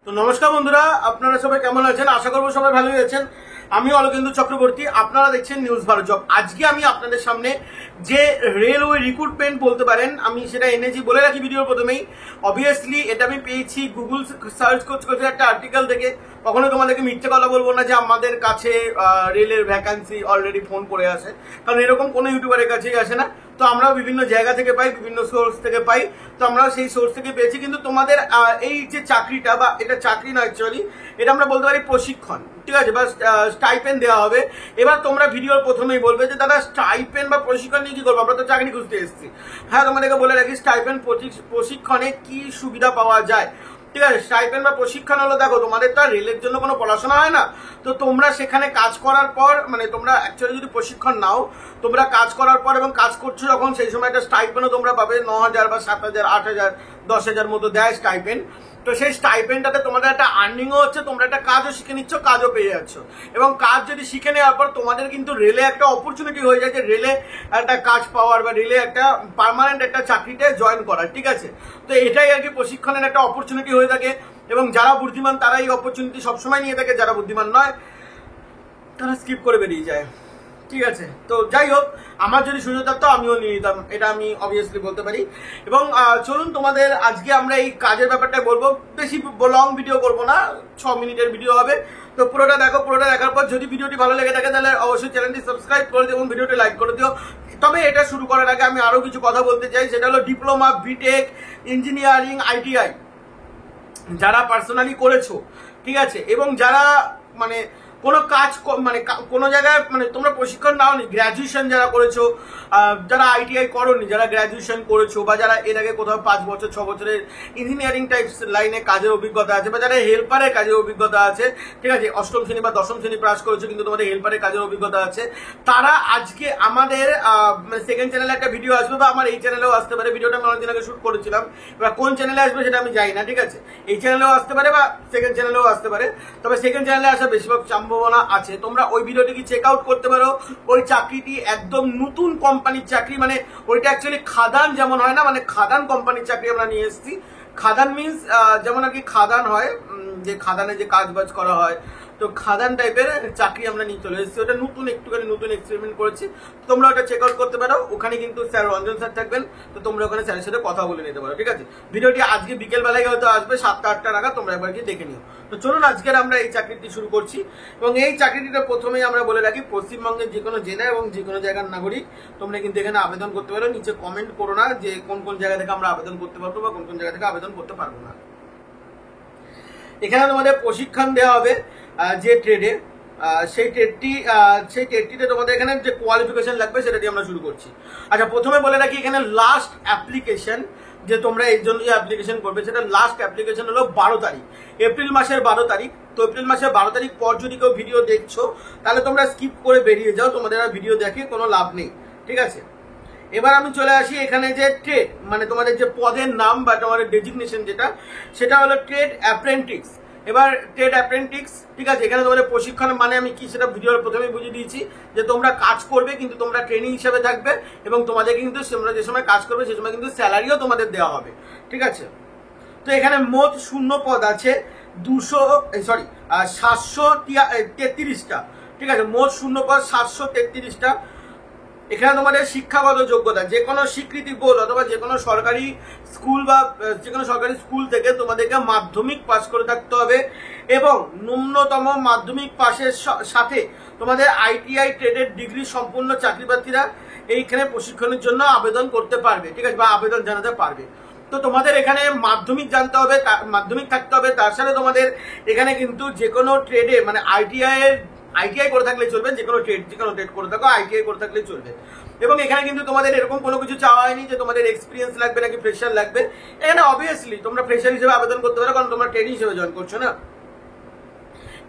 তো নমস্কার বন্ধুরা, আপনারা সবাই কেমন আছেন? আশা করবো সবাই ভালোই আছেন। আমি অলকেন্দু চক্রবর্তী, আপনারা দেখছেন নিউজ ভারত জব। আজকে আমি আপনাদের সামনে যে রেলওয়ে রিক্রুটমেন্ট বলতে পারেন, আমি সেটা এনেছি বলে রাখি ভিডিওর প্রথমেই। অবভিয়াসলি এটা আমি পেয়েছি গুগল সার্চ করতে একটা আর্টিকেল থেকে। কখনো তোমাদেরকে মিথ্যে কথা বলবো না যে আমাদের কাছে রেলের ভ্যাকান্সি অলরেডি ফোন করে আসে, কারণ এরকম কোনো ইউটিউবারের কাছেই আসে না। তো আমরাও বিভিন্ন জায়গা থেকে পাই, বিভিন্ন সোর্স থেকে পাই। তো আমরাও সেই সোর্স থেকে পেয়েছি। কিন্তু তোমাদের এই যে চাকরিটা, বা এটা চাকরি না অ্যাকচুয়ালি, এটা আমরা বলতে পারি প্রশিক্ষণ, ঠিক আছে, বা স্টাইপেন্ড দেওয়া হবে। এবার তোমরা ভিডিওর প্রথমেই বলবে যে দাদা স্টাইপেন্ড বা প্রশিক্ষণ নিয়ে কি করবো, আমরা তো চাকরি খুঁজতে এসেছি। হ্যাঁ, তোমাদেরকে বলে রাখি স্টাইপেন্ড প্রশিক্ষণে কি সুবিধা পাওয়া যায়। ঠিক আছে, স্টাইপেন্ড বা প্রশিক্ষণ হলো, দেখো তোমাদের তো আর রেলের জন্য কোনো পড়াশোনা হয় না। তো তোমরা সেখানে কাজ করার পর, মানে তোমরা অ্যাকচুয়ালি যদি প্রশিক্ষণ নাও, তোমরা কাজ করার পর এবং কাজ করছো যখন, সেই সময় একটা স্টাইপেন্ডও তোমরা পাবে। 9,000 বা 7,000, 8,000, 10,000 মতো দেয় স্টাইপেন্ড। তো সেই স্টাইপেন্ডটাতে তোমাদের একটা আর্নিংও হচ্ছে, তোমরা একটা কাজও শিখে নিচ্ছ, কাজও পেয়ে যাচ্ছ। এবং কাজ যদি শিখে নেওয়ার পর তোমাদের কিন্তু রেলে একটা অপরচুনিটি হয়ে যায় যে রেলে একটা কাজ পাওয়ার, বা রেলে একটা পার্মানেন্ট একটা চাকরিতে জয়েন করার। ঠিক আছে, তো এটাই আর কি প্রশিক্ষণের একটা অপরচুনিটি হয়ে থাকে। এবং যারা বুদ্ধিমান তারা এই অপরচুনিটি সবসময় নিয়ে থাকে, যারা বুদ্ধিমান নয় তারা স্কিপ করে বেরিয়ে যায়। ঠিক আছে, তো যাই হোক, আমার যদি সুযোগ থাকতো আমিও নিয়ে নিতাম, এটা আমি অবভিয়াসলি বলতে পারি। এবং চলুন তোমাদের আজকে আমরা এই কাজের ব্যাপারটা বলবো। বেশি লং ভিডিও করবো না, 6 মিনিটের ভিডিও হবে। তো পুরোটা দেখো, পুরোটা দেখার পর যদি ভিডিওটি ভালো লেগে থাকে তাহলে অবশ্যই চ্যানেলটি সাবস্ক্রাইব করে দিও এবং ভিডিওটি লাইক করে দিও। তবে এটা শুরু করার আগে আমি আরো কিছু কথা বলতে চাই, সেটা হলো ডিপ্লোমা, বিটেক, ইঞ্জিনিয়ারিং, আইটিআই যারা পার্সোনালি করেছো, ঠিক আছে, এবং যারা মানে কোনো কাজ, মানে কোনো জায়গায়, মানে তোমরা প্রশিক্ষণ নাওনি, গ্র্যাজুয়েশন যারা করেছো, যারা আইটিআই করোনি, যারা গ্র্যাজুয়েশন করেছো, বা যারা এর আগে কোথাও 5 বছর 6 বছরের ইঞ্জিনিয়ারিং টাইপস লাইনে কাজের অভিজ্ঞতা আছে, বা যারা হেল্পারের কাজের অভিজ্ঞতা আছে, ঠিক আছে, 8ম শ্রেণী বা 10ম শ্রেণী পাস করেছো কিন্তু তোমাদের হেল্পারের কাজের অভিজ্ঞতা আছে, তারা আজকে আমাদের সেকেন্ড চ্যানেলে একটা ভিডিও আসবে, বা আমার এই চ্যানেলেও আসতে পারে। ভিডিওটা আমি অনেকদিন আগে শুট করেছিলাম, এবার কোন চ্যানেলে আসবে সেটা আমি জানি না। ঠিক আছে, এই চ্যানেলেও আসতে পারে বা সেকেন্ড চ্যানেলেও আসতে পারে, তবে সেকেন্ড চ্যানেলে আসা বেশিরভাগ সম্ভাবনা আছে। তোমরা ওই ভিডিওটি চেক আউট করতে পারো। ওই চাকরিটি একদম নতুন কোম্পানির চাকরি, মানে ওইটা অ্যাকচুয়ালি খাদান যেমন হয় না, মানে খাদান কোম্পানির চাকরি আমরা নিয়ে এসেছি। খাদান মিনস যেমন আর কি খাদান হয়, যে খাদানে যে কাজ বাজ করা হয়, তো খাদান টাইপের চাকরি আমরা নিয়ে চলে এসেছি। ওটা নতুন, একটুখানি নতুন এক্সপেরিমেন্ট করেছি। তোমরা ওটা চেক আউট করতে পারো। ওখানে কিন্তু স্যার রঞ্জন স্যার থাকবেন, তো তোমরা ওখানে স্যারের সাথে কথা বলে নিতে পারো। ঠিক আছে, ভিডিওটি আজকে বিকেল বেলায় হয়তো আসবে 7টা-8টা নাগাদ, তোমরা একবার কি দেখে নিও। তো চলুন আজকের আমরা এই চাকরিটি শুরু করছি। এবং এই চাকরিটিটা প্রথমেই আমরা বলে রাখি, পশ্চিমবঙ্গের যে কোনো জেলা এবং যে কোনো জায়গার নাগরিক তোমরা কিন্তু এখানে আবেদন করতে পারো। নিচে কমেন্ট করো না যে কোন কোন জায়গা থেকে আমরা আবেদন করতে পারবো বা কোন কোন জায়গা থেকে আবেদন করতে পারবো না। এখানে তোমাদের প্রশিক্ষণ দেওয়া হবে যে ট্রেডে, সেই ট্রেডটিতে তোমাদের এখানে যে কোয়ালিফিকেশন লাগবে সেটা দিয়ে আমরা শুরু করছি। আচ্ছা, প্রথমে বলে রাখি এখানে লাস্ট অ্যাপ্লিকেশন, যে তোমরা এই জন্য যে অ্যাপ্লিকেশন করবে সেটা লাস্ট অ্যাপ্লিকেশন হলো 12 তারিখ, এপ্রিল মাসের 12 তারিখ। তো এপ্রিল মাসের 12 তারিখ পর যদি কেউ ভিডিও দেখছো তাহলে তোমরা স্কিপ করে বেরিয়ে যাও, তোমাদের আর ভিডিও দেখে কোনো লাভ নেই। ঠিক আছে, এবার আমি চলে আসি এখানে যে ট্রেড, মানে তোমাদের যে পদের নাম বা তোমাদের ডেজিগনেশন যেটা, সেটা হলো ট্রেড অ্যাপ্রেন্টিস। এবার ট্রেড অ্যাপ্রেন্টিস, ঠিক আছে, এখানে তোমাদের প্রশিক্ষণ মানে আমি কি সেটা ভিডিওর প্রথমেই বুঝিয়ে দিয়েছি, যে তোমরা কাজ করবে কিন্তু তোমরা ট্রেনিং হিসেবে থাকবে, এবং তোমাদের কিন্তু তোমরা যে সময় কাজ করবে সে সময় কিন্তু স্যালারিও তোমাদের দেওয়া হবে। ঠিক আছে, তো এখানে মোট শূন্য পদ আছে 733টা। ঠিক আছে, মোট শূন্য পদ 733টা। এখানে তোমাদের শিক্ষাগত যোগ্যতা, যে কোনো স্বীকৃতি বোর্ড অথবা যে কোনো সরকারি স্কুল বা যে কোনো সরকারি স্কুল থেকে তোমাদেরকে মাধ্যমিক পাস করে থাকতে হবে, এবং ন্যূনতম মাধ্যমিক পাশের সাথে তোমাদের আইটিআই ট্রেডের ডিগ্রি সম্পূর্ণ চাকরি প্রার্থীরা এইখানে প্রশিক্ষণের জন্য আবেদন করতে পারবে। ঠিক আছে, বা আবেদন জানাতে পারবে। তো তোমাদের এখানে মাধ্যমিক জানতে হবে, মাধ্যমিক থাকতে হবে। তার সাথে তোমাদের এখানে কিন্তু যে কোনো ট্রেডে, মানে আইটিআই করে থাকলে চলবে, যে কোনো ট্রেড করে থাকো, আইটিআই করে থাকলে চলবে। এবং এখানে কিন্তু তোমাদের এরকম কোনো কিছু চাওয়া হয়নি যে তোমাদের এক্সপিরিয়েন্স লাগবে নাকি ফ্রেশার লাগবে। এখানে অবভিয়াসলি তোমরা ফ্রেশার হিসেবে আবেদন করতে পারো, কারণ তোমরা ট্রেড হিসেবে জয়েন করছো না।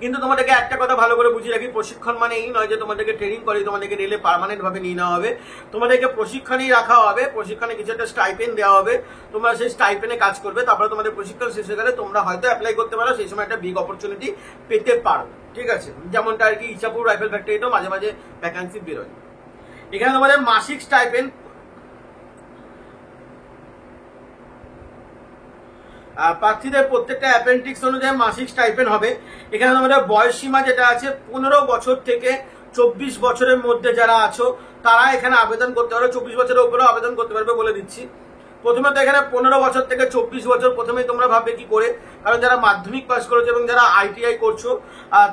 কিন্তু তোমাদেরকে একটা কথা ভালো করে বুঝিয়ে রাখি, প্রশিক্ষণ মানে এই নয় যে তোমাদেরকে ট্রেনিং করে তোমাদেরকে রেলে পার্মানেন্ট ভাবে নিয়ে নেওয়া হবে। তোমাদেরকে প্রশিক্ষণেই রাখা হবে, প্রশিক্ষণে কিছু একটা স্টাইপেন্ড দেওয়া হবে, তোমরা সেই স্টাইপেন্ডে কাজ করবে। তারপরে তোমাদের প্রশিক্ষণ শেষ হয়ে গেলে তোমরা হয়তো অ্যাপ্লাই করতে পারো, সেই সময় একটা বিগ অপরচুনিটি পেতে পারো। ঠিক আছে, যেমনটা আর কি ইচ্ছাপুর রাইফেল ফ্যাক্টরিতেও মাঝে মাঝে ভ্যাকান্সি বেরোয়। এখানে তোমাদের মাসিক স্টাইপেন্ড প্রার্থীদের প্রত্যেকটা অ্যাপেন্ডিক্স অনুযায়ী মাসিক স্টাইপেন্ড হবে। এখানে তোমাদের বয়স সীমা যেটা আছে 15 বছর থেকে 24 বছরের মধ্যে যারা আছো তারা এখানে আবেদন করতে পারবে। 24 বছরের উপরেও আবেদন করতে পারবে বলে দিচ্ছি। প্রথমে তো এখানে 15 বছর থেকে 24 বছর প্রথমেই তোমরা ভাববে কি করে, কারণ যারা মাধ্যমিক পাস করেছো এবং যারা আইটিআই করছো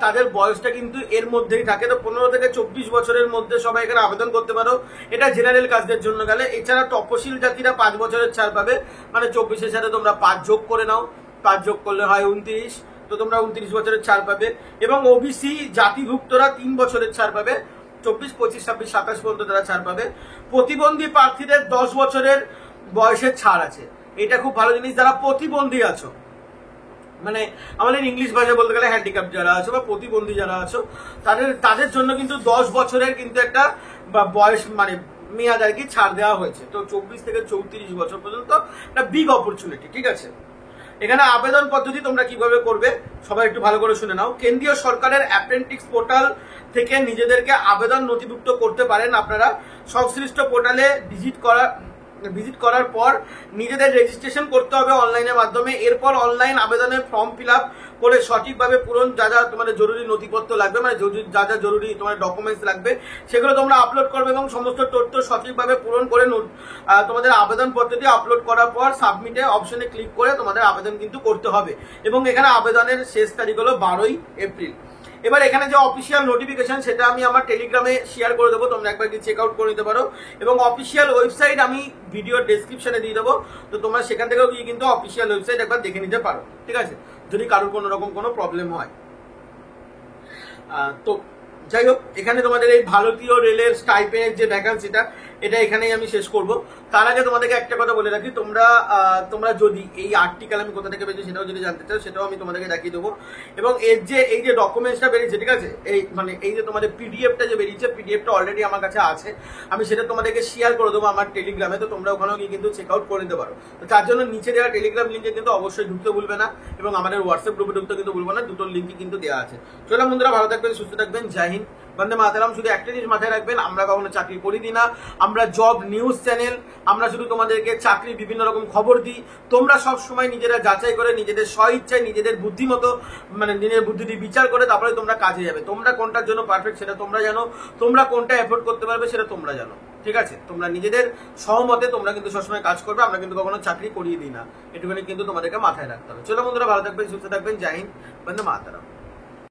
তাদের বয়সটা কিন্তু এর মধ্যেই থাকে। তো 15 থেকে 24 বছরের মধ্যে সবাই এখানে আবেদন করতে পারো। এটা জেনারেল কাজদের জন্য গেলে। এছাড়া তপশিল জাতিরা 5 বছরের ছাড় পাবে, মানে 24-এর সাথে তোমরা 5 যোগ করে নাও, 5 যোগ করলে হয় 29, তো তোমরা 29 বছরের ছাড় পাবে। এবং ওবিসি জাতিভুক্তরা 3 বছরের ছাড় পাবে, 24, 25, 26, 27 পর্যন্ত তারা ছাড় পাবে। প্রতিবন্ধী প্রার্থীদের 10 বছরের বয়সের ছাড় আছে। এটা খুব ভালো জিনিস। যারা প্রতিবন্ধী আছো, মানে আমাদের ইংলিশ ভাষায় বলতে গেলে হ্যান্ডিক্যাপ যারা আছো বা প্রতিবন্ধী যারা আছো, তাদের জন্য কিন্তু 10 বছরের কিন্তু একটা বয়স মানে মেয়াদ আর কি ছাড় দেওয়া হয়েছে। তো 24 থেকে 34 বছর পর্যন্ত একটা বিগ অপরচুনিটি, ঠিক আছে। এখানে আবেদন পদ্ধতি তোমরা কিভাবে করবে সবাই একটু ভালো করে শুনে নাও। কেন্দ্রীয় সরকারের অ্যাপ্রেন্টিস পোর্টাল থেকে নিজেদেরকে আবেদন নথিভুক্ত করতে পারেন আপনারা। সংশ্লিষ্ট পোর্টালে ভিজিট করার পর নিজেদের রেজিস্ট্রেশন করতে হবে অনলাইনের মাধ্যমে। এরপর অনলাইন আবেদনের ফর্ম ফিল আপ করে সঠিকভাবে পূরণ যা যা তোমাদের জরুরি নথিপত্র লাগবে, মানে যা যা জরুরি তোমার ডকুমেন্টস লাগবে সেগুলো তোমরা আপলোড করবে এবং সমস্ত তথ্য সঠিকভাবে পূরণ করে তোমাদের আবেদন পত্রটি আপলোড করার পর সাবমিটে অপশনে ক্লিক করে তোমাদের আবেদন কিন্তু করতে হবে। এবং এখানে আবেদনের শেষ তারিখ হলো 12ই এপ্রিল। এবার এখানে যে অফিসিয়াল নোটিফিকেশন সেটা আমি আমার টেলিগ্রামে শেয়ার করে দেবো, তোমরা একবার কি চেক আউট করে নিতে পারো। এবং অফিসিয়াল ওয়েবসাইট আমি ভিডিওর ডেসক্রিপশনে দিয়ে দেবো, তো তোমরা সেখান থেকেও গিয়ে কিন্তু অফিসিয়াল ওয়েবসাইট একবার দেখে নিতে পারো, ঠিক আছে, যদি কারোর কোনো রকম কোনো প্রবলেম হয়। তো যাই হোক, এখানে তোমাদের এই ভারতীয় রেলের স্টাইপেন্ড যে ভ্যাকান্সিটা এটা এখানেই আমি শেষ করব। তার আগে তোমাদেরকে একটা কথা বলে রাখি, তোমরা যদি এই আর্টিকেল আমি কোথা থেকে পেয়েছি সেটাও যদি জানতে চাও সেটাও আমি তোমাদেরকে দেখিয়ে দেবো। এবং এই যে ডকুমেন্টসটা বেরিয়েছে, ঠিক আছে, এই যে তোমাদের পিডিএফটা যে বেরিয়েছে, পিডিএফটা অলরেডি আমার কাছে আছে, আমি সেটা তোমাদেরকে শেয়ার করে দেবো আমার টেলিগ্রামে, তো তোমরা ওখানেও গিয়ে কিন্তু চেক আউট করে নিতে পারো। তো তার জন্য নিচে দেওয়া টেলিগ্রাম লিঙ্কে কিন্তু অবশ্যই ঢুকতে ভুলবে না এবং আমাদের হোয়াটসঅ্যাপ গ্রুপে ঢুকতে কিন্তু ভুলবে না, দুটোর লিঙ্কই কিন্তু দেওয়া আছে। চলো বন্ধুরা, ভালো থাকবেন, সুস্থ থাকবেন, জয় হিন্দ, বন্দে মাতরম। শুধু একটা জিনিস মাথায় রাখবেন, আমরা কখনো চাকরি করি দিই না, আমরা জব নিউজ চ্যানেল, আমরা শুধু তোমাদেরকে চাকরি বিভিন্ন রকম খবর দিই। তোমরা সব সময় নিজেরা যাচাই করে নিজেদের স্বইচ্ছায় নিজেদের বুদ্ধিমতো মানে নিজের বুদ্ধি দিয়ে বিচার করে তারপরে তোমরা কাজে যাবে। তোমরা কোনটার জন্য পারফেক্ট সেটা তোমরা জানো, তোমরা কোনটা এফোর্ড করতে পারবে সেটা তোমরা জানো, ঠিক আছে। তোমরা নিজেদের সহমতে তোমরা কিন্তু সবসময় কাজ করবে, আমরা কিন্তু কখনো চাকরি করিয়ে দিই না, এটুকুনি কিন্তু তোমাদেরকে মাথায় রাখতে হবে। চলো বন্ধুরা, ভালো থাকবেন, সুস্থ থাকবেন, জয় হিন্দ, বন্দে মাতরম।